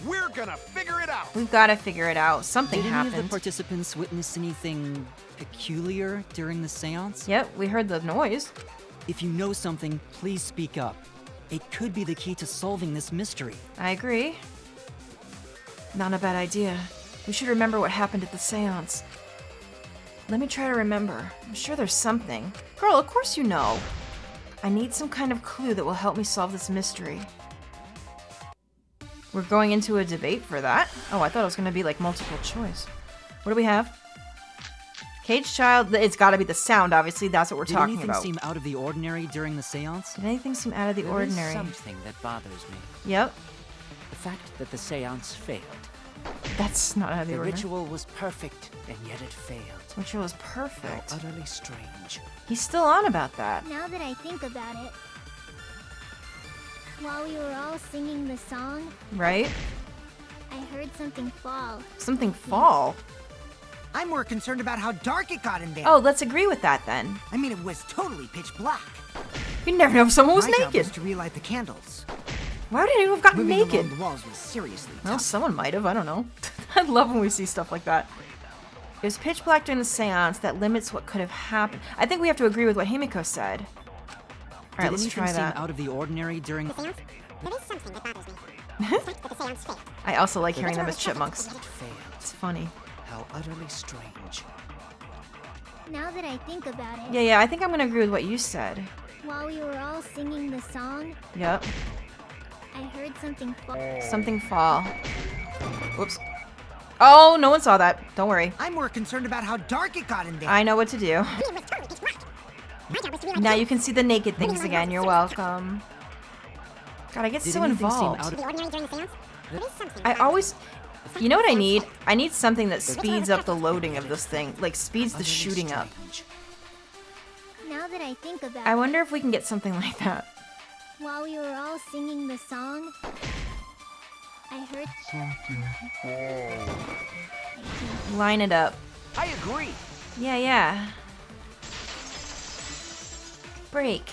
We're gonna figure it out. We've got to figure it out. Something Did any of the happened. participants witness anything peculiar during the seance? Yep, we heard the noise. If you know something, please speak up. It could be the key to solving this mystery. I agree. Not a bad idea. We should remember what happened at the seance. Let me try to remember. I'm sure there's something. Girl, of course you know. I need some kind of clue that will help me solve this mystery. We're going into a debate for that? Oh, I thought it was going to be like multiple choice. What do we have? Cage child, it's got to be the sound, obviously. That's what we're Did talking anything about. seem out of the ordinary during the seance? Did anything seem out of the There is ordinary? something that bothers me. Yep. The fact that the seance failed. That's not out of the The ordinary. ritual was perfect, and yet it failed. Ritual is How perfect. utterly strange. He's still on about that. Now that I think about it, while we were all singing the song, Right? I heard something fall. Something fall. I'm more concerned about how dark it got in there. Oh, let's agree with that then. I mean, it was totally pitch black. You never know if someone was My job naked. was to relight the candles. Why would anyone have gotten Moving naked? along the walls was seriously Well, tough. someone might have. I don't know. I love when we see stuff like that. It was pitch black during the seance that limits what could have happened. I think we have to agree with what Himiko said. All right, Did let's anything try seem that. out of the ordinary during There is something that bothers me. The fact that the seance failed. I also like hearing them as chipmunks. It failed. It's funny. How utterly strange. Now that I think about it, Yeah, I think I'm gonna agree with what you said. while we were all singing the song, Yep. I heard something fall. Something fall. Whoops. Oh, no one saw that. Don't worry. I'm more concerned about how dark it got in there. I know what to do. It was totally pitch black. My job was to relight Now you can see the naked things again. You're welcome. God, I get Did so anything seem involved. out of the ordinary during the seance. There is something. I always... You know what I need? I need something that speeds up the loading of this thing. Like, speeds the Utterly shooting up. strange. Now that I think about I it, wonder if we can get something like that. while we were all singing the song, I heard Line it up. I agree. Yeah. Break.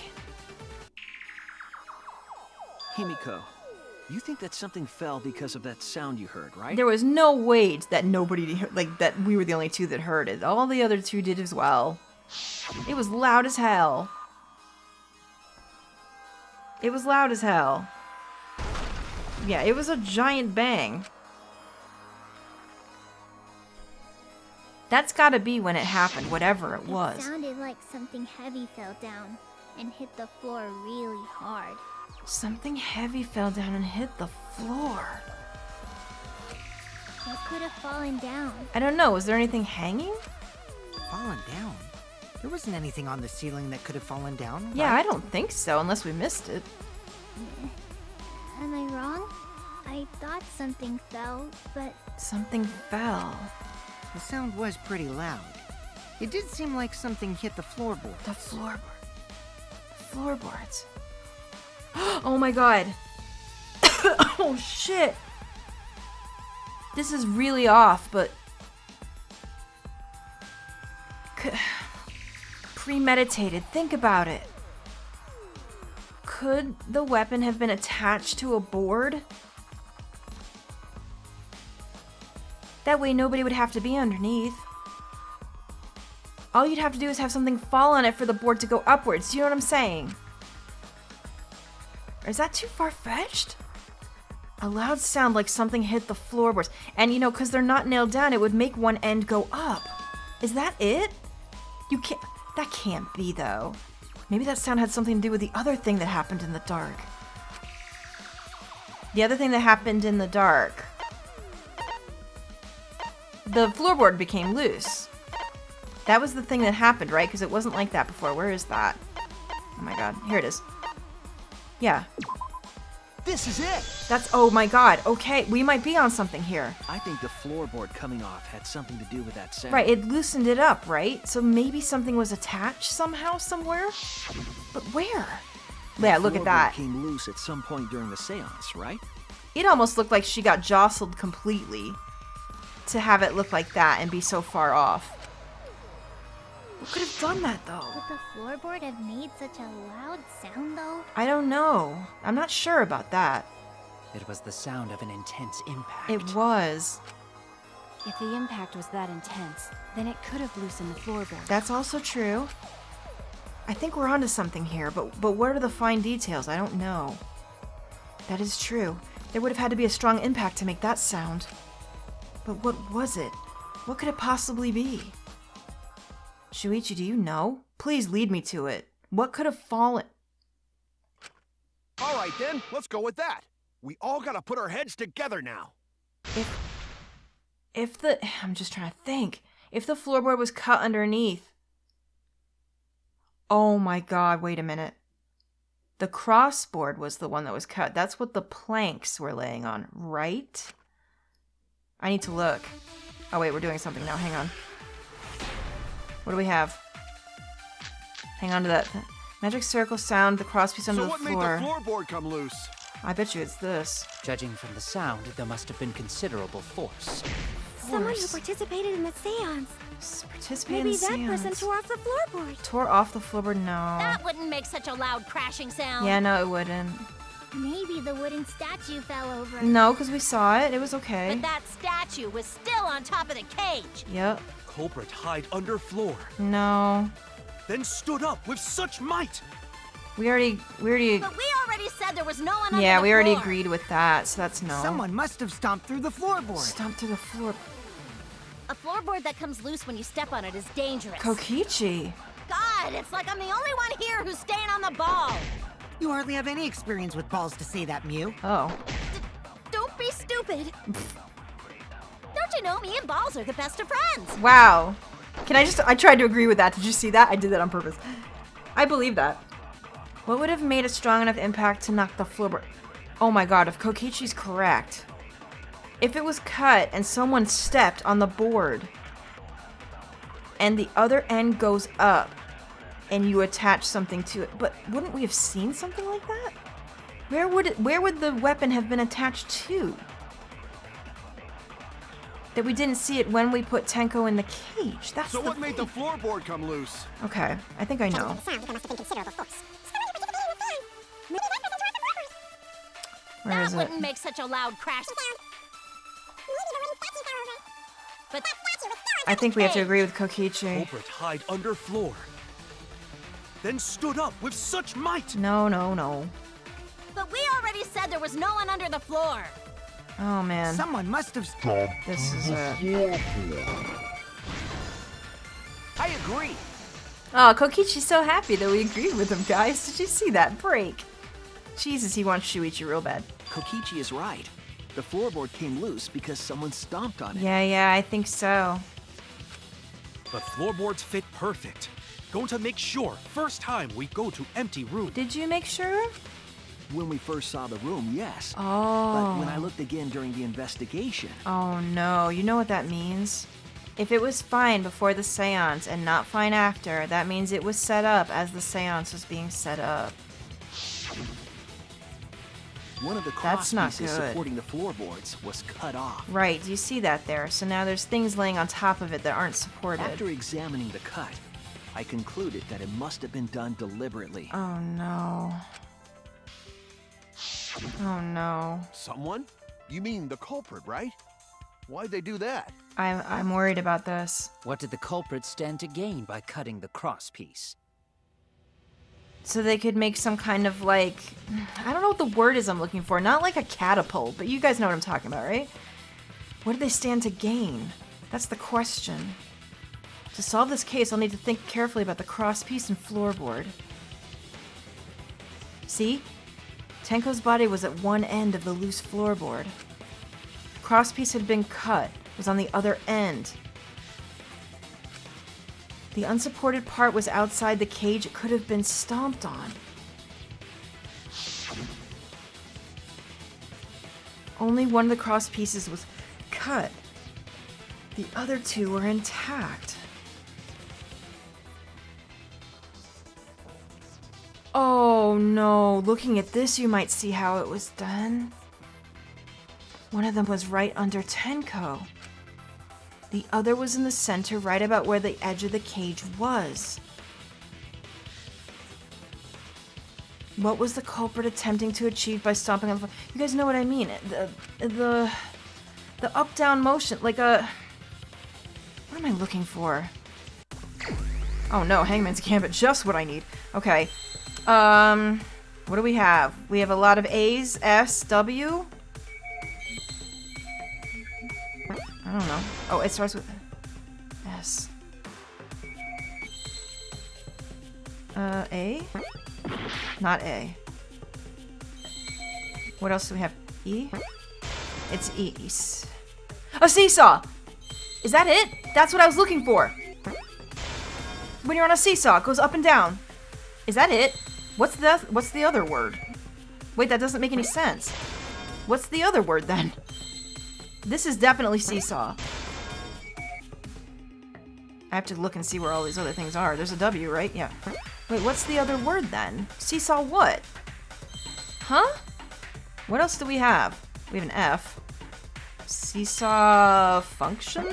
Himiko, you think that something fell because of that sound you heard, right? There was no way that nobody, like, that we were the only two that heard it. All the other two did as well. It was loud as hell. It was loud as hell. Yeah, it was a giant bang. That's gotta be when it happened, whatever it it was. sounded like something heavy fell down and hit the floor really hard. Something heavy fell down and hit the floor. What could have fallen down? I don't know. Was there anything hanging? Fallen down? There wasn't anything on the ceiling that could have fallen down. Yeah, right? I don't think so, unless we missed it. Am I wrong? I thought something fell, but Something fell. The sound was pretty loud. It did seem like something hit the floorboard. The floorboard. Floorboards. Oh my god. Oh shit. This is really off, but premeditated. Think about it. Could the weapon have been attached to a board? That way nobody would have to be underneath. All you'd have to do is have something fall on it for the board to go upwards. Do you know what I'm saying? Or is that too far-fetched? A loud sound like something hit the floorboards. And you know, because they're not nailed down, it would make one end go up. Is that it? You can't... That can't be, though. Maybe that sound had something to do with the other thing that happened in the dark. The other thing that happened in the dark. The floorboard became loose. That was the thing that happened, right? Because it wasn't like that before. Where is that? Oh my god. Here it is. Yeah. This is it! That's... Oh my god. Okay, we might be on something here. I think the floorboard coming off had something to do with that sound. Right, it loosened it up, right? So maybe something was attached somehow, somewhere? But where? Yeah, look at that. Came loose at some point during the seance, right? It almost looked like she got jostled completely to have it look like that and be so far off. What could have done that, though? would the floorboard have made such a loud sound, though? I don't know. I'm not sure about that. It was the sound of an intense impact. It was. If the impact was that intense, then it could have loosened the floorboard. That's also true. I think we're onto something here, but what are the fine details? I don't know. That is true. There would have had to be a strong impact to make that sound. But what was it? What could it possibly be? Shuichi, do you know? Please lead me to it. What could have fallen? All right, then. Let's go with that. We all gotta put our heads together now. If the... I'm just trying to think. If the floorboard was cut underneath... Oh my god, wait a minute. The crossboard was the one that was cut. That's what the planks were laying on, right? I need to look. Oh wait, we're doing something now. Hang on. What do we have? Hang on to that. Magic circle sound, the crosspiece under the floor. So what made the floorboard come loose? I bet you it's this. Judging from the sound, there must have been considerable force. Someone who participated in the seance. Participated Maybe in the that seance. person tore off the floorboard. Tore off the floorboard? No. That wouldn't make such a loud crashing sound. Yeah, no, it wouldn't. Maybe the wooden statue fell over. No, because we saw it. It was okay. But that statue was still on top of the cage. Yep. Culprit hide under floor. No. Then stood up with such might. We already... But we already said there was no one under Yeah, the we already floor. agreed with that, so that's no. Someone must have stomped through the floorboard. Stomped through the floor. A floorboard that comes loose when you step on it is dangerous. Kokichi. God, it's like I'm the only one here who's staying on the ball. You hardly have any experience with balls to say that, Mew. Oh. Don't be stupid. Don't you know me and Balls are the best of friends? Wow. I tried to agree with that. Did you see that? I did that on purpose. I believe that. What would have made a strong enough impact to knock the floorboard? Oh my god, if Kokichi's correct. If it was cut and someone stepped on the board and the other end goes up and you attach something to it, but wouldn't we have seen something like that? Where would the weapon have been attached to? That we didn't see it when we put Tenko in the cage. That's So the what made the floorboard come loose? Okay, I think I know. Sound, there must have been considerable force. Where is That it? wouldn't make such a loud crash. But I think we have to agree with Kokichi. Culprit hide under floor. Then stood up with such might. No, no, no. But we already said there was no one under the floor. Oh man. Someone must have This is it. I agree. Oh, Kokichi's so happy that we agreed with him, guys. Did you see that break? Jesus, he wants Shuichi real bad. Kokichi is right. The floorboard came loose because someone stomped on it. Yeah, I think so. But floorboards fit perfect. Going to make sure first time we go to empty room. Did you make sure? When we first saw the room, yes. Oh. But when I looked again during the investigation... Oh no, you know what that means? If it was fine before the seance and not fine after, that means it was set up as the seance was being set up. One of the That's not crosspieces good. supporting the floorboards was cut off. Right, do you see that there? So now there's things laying on top of it that aren't supported. After examining the cut, I concluded that it must have been done deliberately. Oh no. Oh no. Someone? You mean the culprit, right? Why'd they do that? I'm worried about this. What did the culprit stand to gain by cutting the crosspiece? So they could make some kind of like, I don't know what the word is I'm looking for. Not like a catapult, but you guys know what I'm talking about, right? What did they stand to gain? That's the question. To solve this case, I'll need to think carefully about the crosspiece and floorboard. See? Tenko's body was at one end of the loose floorboard. The crosspiece had been cut, was on the other end. The unsupported part was outside the cage. It could have been stomped on. Only one of the cross pieces was cut. The other two were intact. Oh no, looking at this you might see how it was done. One of them was right under Tenko. The other was in the center, right about where the edge of the cage was. What was the culprit attempting to achieve by stomping on the floor? You guys know what I mean. The up-down motion, like a... What am I looking for? Oh no, Hangman's Gambit, just what I need. Okay. What do we have? We have a lot of A's, S, W. I don't know. Oh, it starts with S. A? Not A. What else do we have? E? It's E. A seesaw! Is that it? That's what I was looking for! When you're on a seesaw, it goes up and down. Is that it? What's the other word? Wait, that doesn't make any sense. What's the other word then? This is definitely seesaw. I have to look and see where all these other things are. There's a W, right? Yeah. Wait, what's the other word then? Seesaw what? Huh? What else do we have? We have an F. Seesaw function?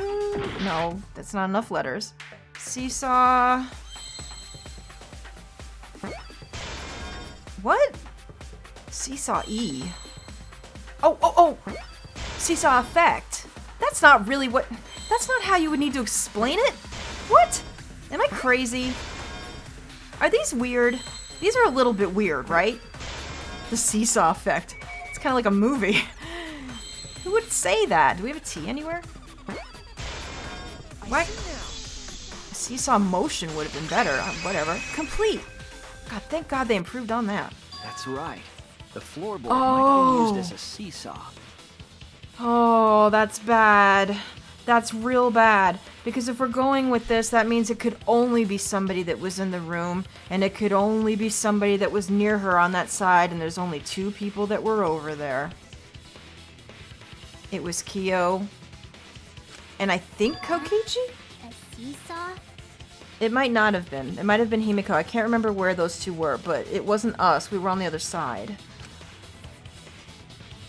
No, that's not enough letters. Seesaw... What? Seesaw E. Oh! Seesaw effect. That's not really what... That's not how you would need to explain it. What? Am I crazy? Are these weird? These are a little bit weird, right? The seesaw effect. It's kind of like a movie. Who would say that? Do we have a T anywhere? What? Seesaw motion would have been better. Whatever. Complete. God, thank God they improved on that. That's right. The floorboard might have been used as a seesaw. Oh, that's bad. That's real bad. Because if we're going with this, that means it could only be somebody that was in the room, and it could only be somebody that was near her on that side, and there's only 2 people that were over there. It was Kyo, and I think Kokichi? A seesaw? It might not have been. It might have been Himiko. I can't remember where those 2 were, but it wasn't us. We were on the other side.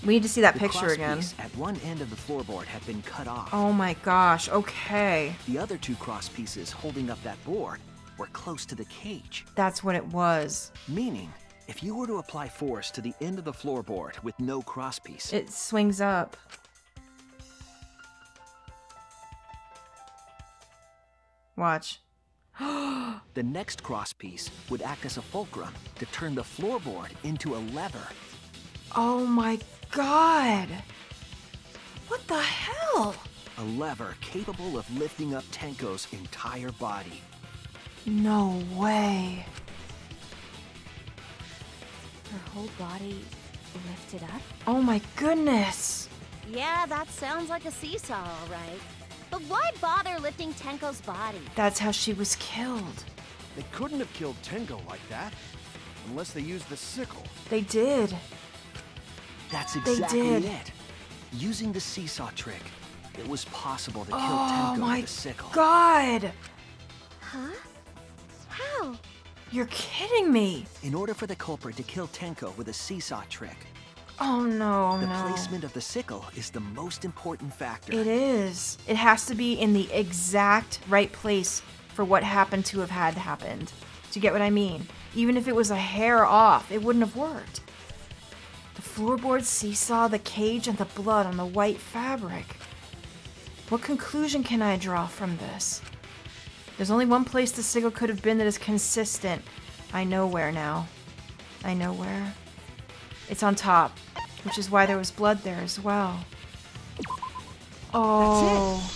We need to see that picture again. The crosspiece at one end of the floorboard had been cut off. Oh my gosh, okay. The other 2 cross pieces holding up that board were close to the cage. That's what it was. Meaning, if you were to apply force to the end of the floorboard with no crosspiece, it swings up. Watch. The next crosspiece would act as a fulcrum to turn the floorboard into a lever. Oh my god! What the hell? A lever capable of lifting up Tenko's entire body. No way. Her whole body lifted up? Oh my goodness. Yeah, that sounds like a seesaw, all right. But why bother lifting Tenko's body? That's how she was killed. They couldn't have killed Tenko like that. Unless they used the sickle. They did. That's They exactly did. it. Using the seesaw trick, it was possible to kill Oh Tenko my with a sickle. god. Huh? How? You're kidding me. In order for the culprit to kill Tenko with a seesaw trick, Oh no, the no. placement of the sickle is the most important factor. It is. It has to be in the exact right place for what happened to have had happened. Do you get what I mean? Even if it was a hair off, it wouldn't have worked. The floorboard seesaw, the cage, and the blood on the white fabric. What conclusion can I draw from this? There's only one place the sickle could have been that is consistent. I know where now. I know where. It's on top, which is why there was blood there as well. Oh.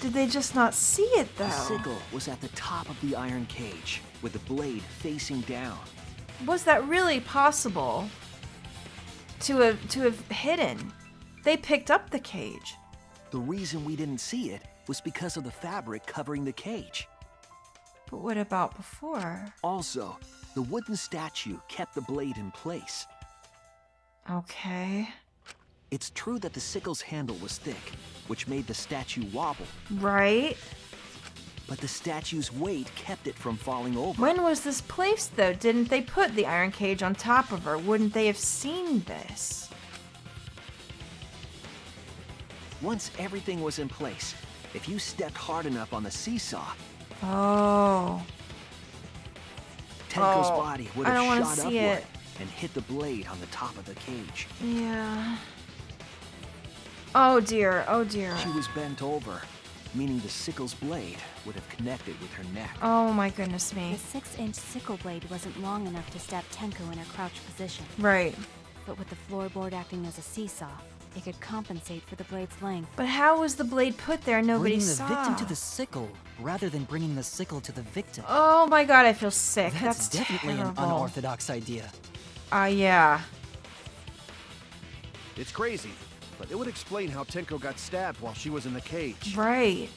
Did they just not see it, though? The sickle was at the top of the iron cage, with the blade facing down. Was that really possible to have hidden? They picked up the cage. The reason we didn't see it was because of the fabric covering the cage. But what about before? Also, the wooden statue kept the blade in place. Okay. It's true that the sickle's handle was thick, which made the statue wobble, Right? but the statue's weight kept it from falling over. When was this placed, though? Didn't they put the iron cage on top of her? Wouldn't they have seen this? Once everything was in place, if you stepped hard enough on the seesaw, Oh. Tenko's Oh, body would I have don't wanna shot see upward it. and hit the blade on the top of the cage. Yeah. Oh dear, oh dear. She was bent over, meaning the sickle's blade would have connected with her neck. Oh my goodness The me. 6-inch sickle blade wasn't long enough to stab Tenko in her crouch position. Right. But with the floorboard acting as a seesaw, it could compensate for the blade's length. But how was the blade put there? Nobody Bringing the saw. victim to the sickle, rather than bringing the sickle to the victim. Oh my god, I feel sick. That's That's definitely terrible. an unorthodox idea. Yeah. It's crazy, but it would explain how Tenko got stabbed while she was in the cage. Right.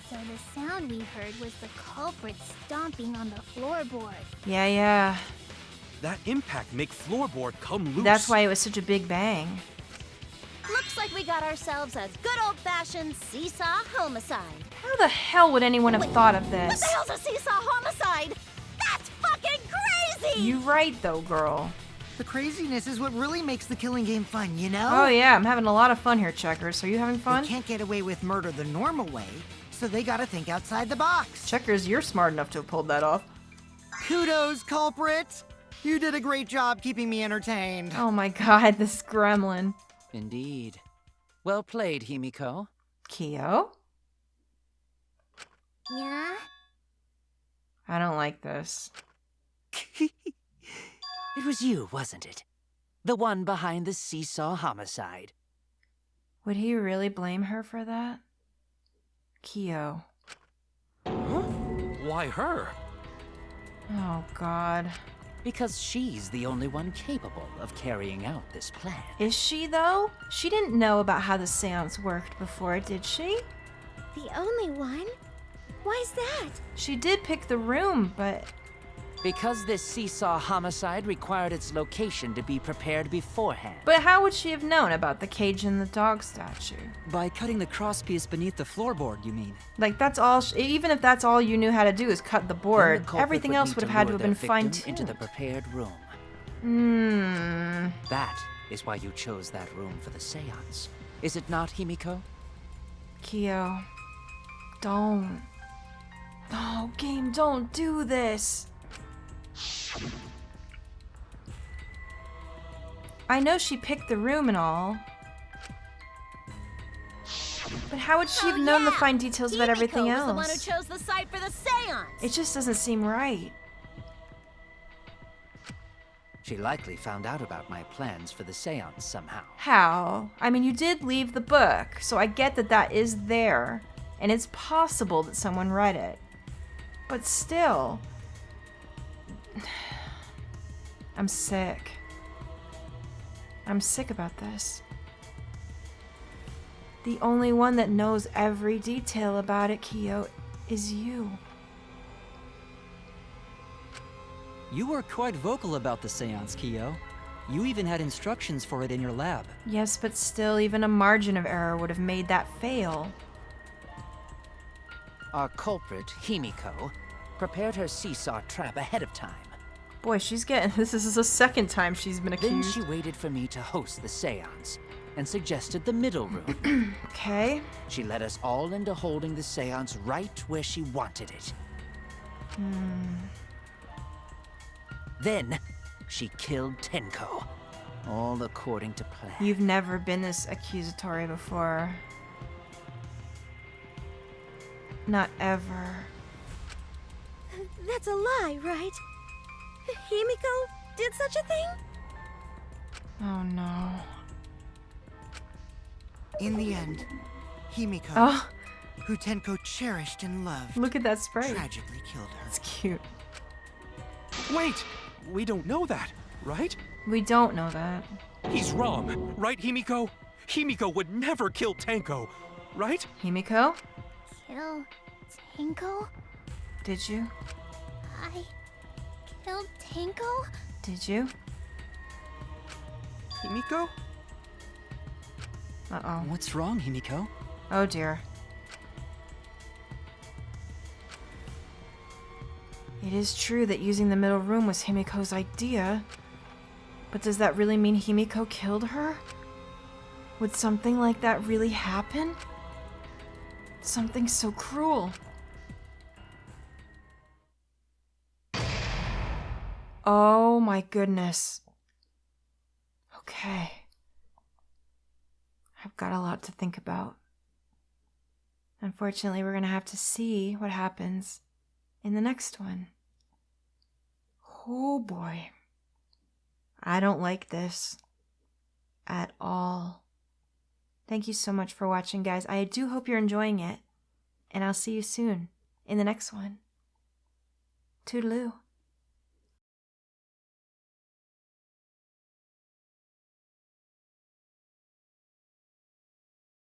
So the sound we heard was the culprit stomping on the floorboard. Yeah. That impact make floorboard come loose. That's why it was such a big bang. Looks like we got ourselves a good old-fashioned seesaw homicide. How the hell would anyone have thought of What this? the hell's a seesaw homicide? That's fucking crazy! You right though, girl. The craziness is what really makes the killing game fun, you know? Oh yeah, I'm having a lot of fun here, Checkers. Are you having fun? They can't get away with murder the normal way, so they gotta think outside the box. Checkers, you're smart enough to have pulled that off. Kudos, culprit! You did a great job keeping me entertained. Oh my god, this gremlin. Indeed. Well played, Himiko. Kyo? Yeah? I don't like this. It was you, wasn't it? The one behind the seesaw homicide. Would he really blame her for that? Kyo. Why her? Oh god. Because she's the only one capable of carrying out this plan. Is she though? She didn't know about how the seance worked before, did she? The only one? Why's that? She did pick the room, but Because this seesaw homicide required its location to be prepared beforehand. how would she have known about the cage and the dog statue? By cutting the crosspiece beneath the floorboard, you mean? Like that's all. Even if that's all you knew how to do is cut the Then board, the culprit everything else need would have to had to lure have been their fine victim into the tuned. prepared room. That is why you chose that room for the seance. Is it not, Himiko? Kyo, don't. No, game, don't do this. I know she picked the room and all. But how would she have known the fine details about everything Himiko was the one who else? chose the site for the seance. It just doesn't seem right. She likely found out about my plans for the seance somehow. How? I mean, you did leave the book, so I get that that is there, and it's possible that someone read it. But still, I'm sick. I'm sick about this. The only one that knows every detail about it, Kyo, is you. You were quite vocal about the seance, Kyo. You even had instructions for it in your lab. Yes, but still, even a margin of error would have made that fail. Our culprit, Himiko, prepared her seesaw trap ahead of time. Boy, she's getting... This is the second time she's been Then accused. she waited for me to host the seance and suggested the middle room. Okay. She led us all into holding the seance right where she wanted it. Then, she killed Tenko, all according to plan. You've never been this accusatory before. Not ever. That's a lie, right? Himiko did such a thing? Oh no. In the end, Himiko, Oh, who Tenko cherished and loved, look at that sprite. tragically killed her. It's cute. Wait! We don't know that, right? We don't know that. He's wrong, right, Himiko? Himiko would never kill Tenko, right? Himiko? Kill Tenko? Did you? I killed Tenko? Did you? Himiko? Uh-oh. What's wrong, Himiko? Oh dear. It is true that using the middle room was Himiko's idea, but does that really mean Himiko killed her? Would something like that really happen? Something so cruel. Oh my goodness. Okay. I've got a lot to think about. Unfortunately, we're gonna have to see what happens in the next one. Oh boy. I don't like this at all. Thank you so much for watching, guys. I do hope you're enjoying it, and I'll see you soon in the next one. Toodaloo.